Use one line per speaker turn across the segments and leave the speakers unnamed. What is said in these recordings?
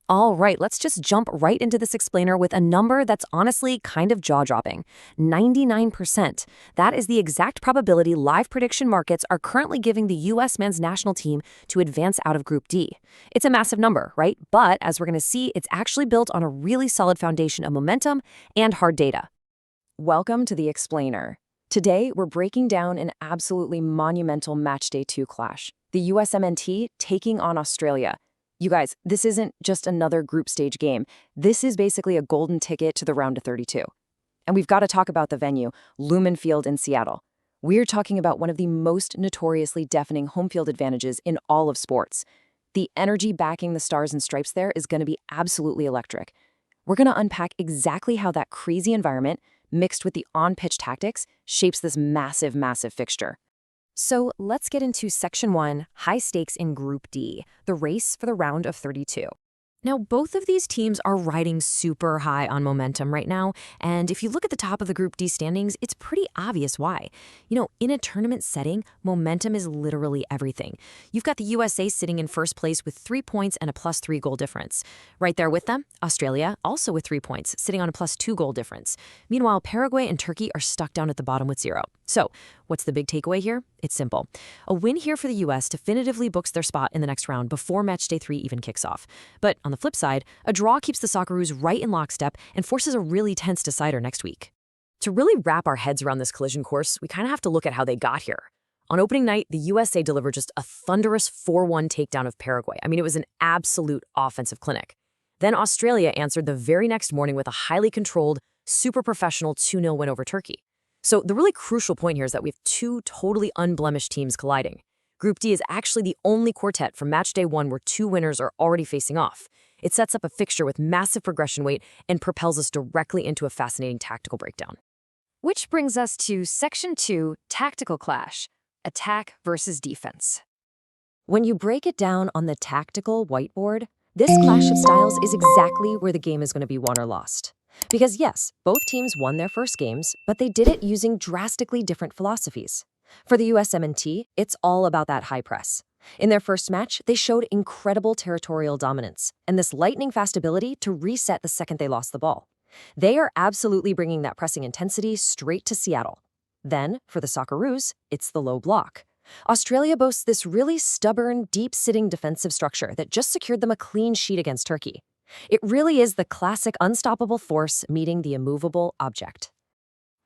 All right, let's just jump right into this explainer with a number that's honestly kind of jaw-dropping. 99%. That is the exact probability live prediction markets are currently giving the U.S. men's national team to advance out of Group D. It's a massive number, right? But as we're going to see, it's actually built on a really solid foundation of momentum and hard data.
Welcome to the Explainer. Today, we're breaking down an absolutely monumental Matchday 2 clash. The USMNT taking on Australia. You guys, this isn't just another group stage game. This is basically a golden ticket to the round of 32. And we've got to talk about the venue, Lumen Field in Seattle. We're talking about one of the most notoriously deafening home field advantages in all of sports. The energy backing the Stars and Stripes there is going to be absolutely electric. We're going to unpack exactly how that crazy environment, mixed with the on-pitch tactics, shapes this massive, massive fixture.
So let's get into Section 1, high stakes in Group D, the race for the round of 32. Now, both of these teams are riding super high on momentum right now, and if you look at the top of the Group D standings, it's pretty obvious why. In a tournament setting, momentum is literally everything. You've got the USA sitting in first place with 3 points and a +3 goal difference. Right there with them, Australia, also with 3 points, sitting on a +2 goal difference. Meanwhile, Paraguay and Turkey are stuck down at the bottom with 0. So, what's the big takeaway here? It's simple. A win here for the U.S. definitively books their spot in the next round before Matchday 3 even kicks off. But on the flip side, a draw keeps the Socceroos right in lockstep and forces a really tense decider next week. To really wrap our heads around this collision course, we kind of have to look at how they got here. On opening night, the USA delivered just a thunderous 4-1 takedown of Paraguay. It was an absolute offensive clinic. Then Australia answered the very next morning with a highly controlled, super professional 2-0 win over Turkey. So the really crucial point here is that we have two totally unblemished teams colliding. Group D is actually the only quartet from Matchday 1 where two winners are already facing off. It sets up a fixture with massive progression weight and propels us directly into a fascinating tactical breakdown. Which brings us to Section 2, tactical clash, attack versus defense. When you break it down on the tactical whiteboard, this clash of styles is exactly where the game is going to be won or lost. Because yes, both teams won their first games, but they did it using drastically different philosophies. For the USMNT, it's all about that high press. In their first match, they showed incredible territorial dominance and this lightning-fast ability to reset the second they lost the ball. They are absolutely bringing that pressing intensity straight to Seattle. Then, for the Socceroos, it's the low block. Australia boasts this really stubborn, deep-sitting defensive structure that just secured them a clean sheet against Turkey. It really is the classic unstoppable force meeting the immovable object.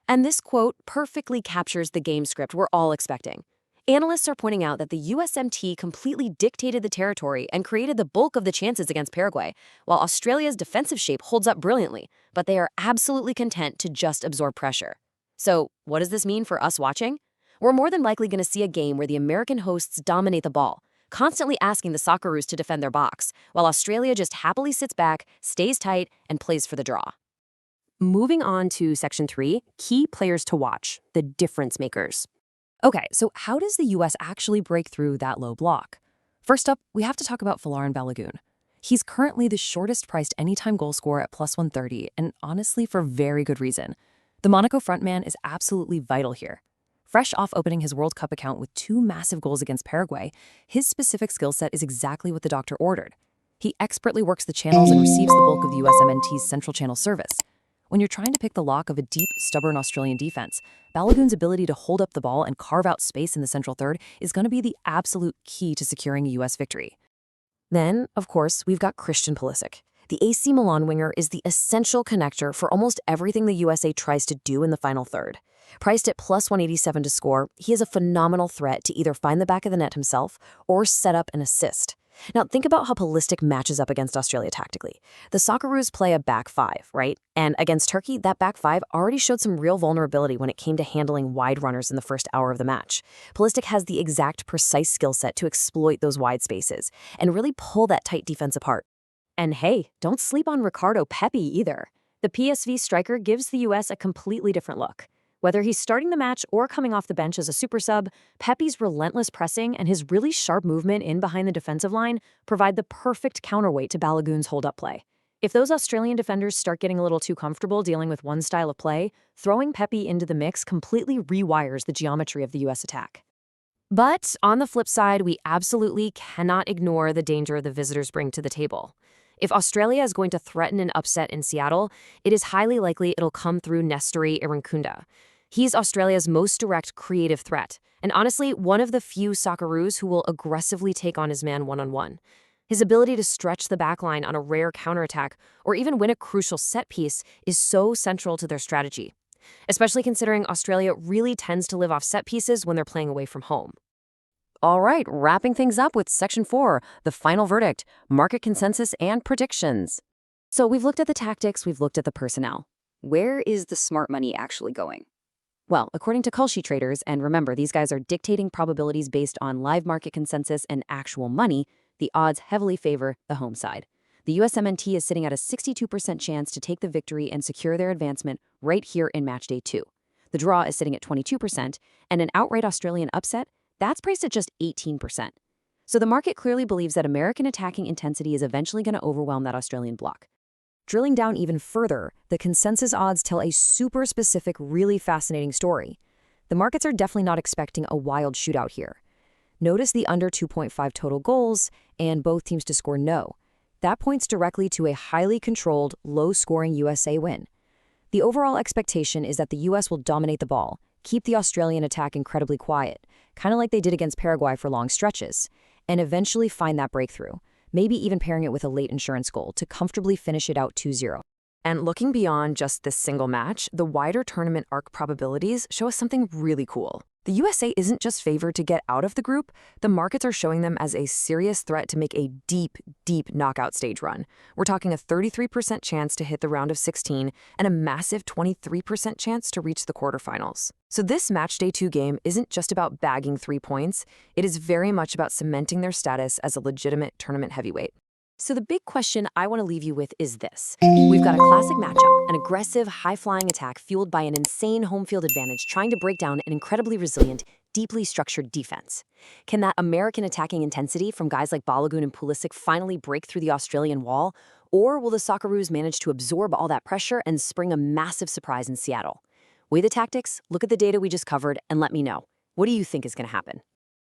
And this quote perfectly captures the game script we're all expecting. Analysts are pointing out that the USMT completely dictated the territory and created the bulk of the chances against Paraguay, while Australia's defensive shape holds up brilliantly, but they are absolutely content to just absorb pressure. So, what does this mean for us watching? We're more than likely going to see a game where the American hosts dominate the ball, constantly asking the Socceroos to defend their box, while Australia just happily sits back, stays tight, and plays for the draw. Moving on to Section 3, key players to watch, the difference makers. Okay, so how does the U.S. actually break through that low block? First up, we have to talk about Folarin Balogun. He's currently the shortest-priced anytime goal scorer at +130, and honestly for very good reason. The Monaco frontman is absolutely vital here. Fresh off opening his World Cup account with 2 massive goals against Paraguay, his specific skill set is exactly what the doctor ordered. He expertly works the channels and receives the bulk of the USMNT's central channel service. When you're trying to pick the lock of a deep, stubborn Australian defense, Balogun's ability to hold up the ball and carve out space in the central third is going to be the absolute key to securing a U.S. victory. Then, of course, we've got Christian Pulisic. The AC Milan winger is the essential connector for almost everything the USA tries to do in the final third. Priced at +187 to score, he is a phenomenal threat to either find the back of the net himself or set up an assist. Now, think about how Pulisic matches up against Australia tactically. The Socceroos play a back 5, right? And against Turkey, that back 5 already showed some real vulnerability when it came to handling wide runners in the first hour of the match. Pulisic has the exact precise skill set to exploit those wide spaces and really pull that tight defense apart. And hey, don't sleep on Ricardo Pepi either. The PSV striker gives the US a completely different look. Whether he's starting the match or coming off the bench as a super sub, Pepi's relentless pressing and his really sharp movement in behind the defensive line provide the perfect counterweight to Balogun's hold-up play. If those Australian defenders start getting a little too comfortable dealing with one style of play, throwing Pepi into the mix completely rewires the geometry of the US attack. But on the flip side, we absolutely cannot ignore the danger the visitors bring to the table. If Australia is going to threaten an upset in Seattle, it is highly likely it'll come through Nestori Irankunda. He's Australia's most direct creative threat, and honestly, one of the few Socceroos who will aggressively take on his man one-on-one. His ability to stretch the backline on a rare counterattack or even win a crucial set piece is so central to their strategy, especially considering Australia really tends to live off set pieces when they're playing away from home.
All right, wrapping things up with Section 4, the final verdict, market consensus and predictions. So we've looked at the tactics, we've looked at the personnel. Where is the smart money actually going? Well, according to Kalshi traders, and remember, these guys are dictating probabilities based on live market consensus and actual money, the odds heavily favor the home side. The USMNT is sitting at a 62% chance to take the victory and secure their advancement right here in match day 2. The draw is sitting at 22%, and an outright Australian upset, that's priced at just 18%. So the market clearly believes that American attacking intensity is eventually going to overwhelm that Australian block.
Drilling down even further, the consensus odds tell a super specific, really fascinating story. The markets are definitely not expecting a wild shootout here. Notice the under 2.5 total goals and both teams to score no. That points directly to a highly controlled, low-scoring USA win. The overall expectation is that the US will dominate the ball, keep the Australian attack incredibly quiet, kind of like they did against Paraguay for long stretches, and eventually find that breakthrough, maybe even pairing it with a late insurance goal to comfortably finish it out 2-0. And looking beyond just this single match, the wider tournament arc probabilities show us something really cool. The USA isn't just favored to get out of the group, the markets are showing them as a serious threat to make a deep, deep knockout stage run. We're talking a 33% chance to hit the round of 16 and a massive 23% chance to reach the quarterfinals. So this match day 2 game isn't just about bagging 3 points, it is very much about cementing their status as a legitimate tournament heavyweight.
So the big question I want to leave you with is this. We've got a classic matchup, an aggressive, high-flying attack fueled by an insane home field advantage trying to break down an incredibly resilient, deeply structured defense. Can that American attacking intensity from guys like Balogun and Pulisic finally break through the Australian wall? Or will the Socceroos manage to absorb all that pressure and spring a massive surprise in Seattle? Weigh the tactics, look at the data we just covered, and let me know. What do you think is going to happen?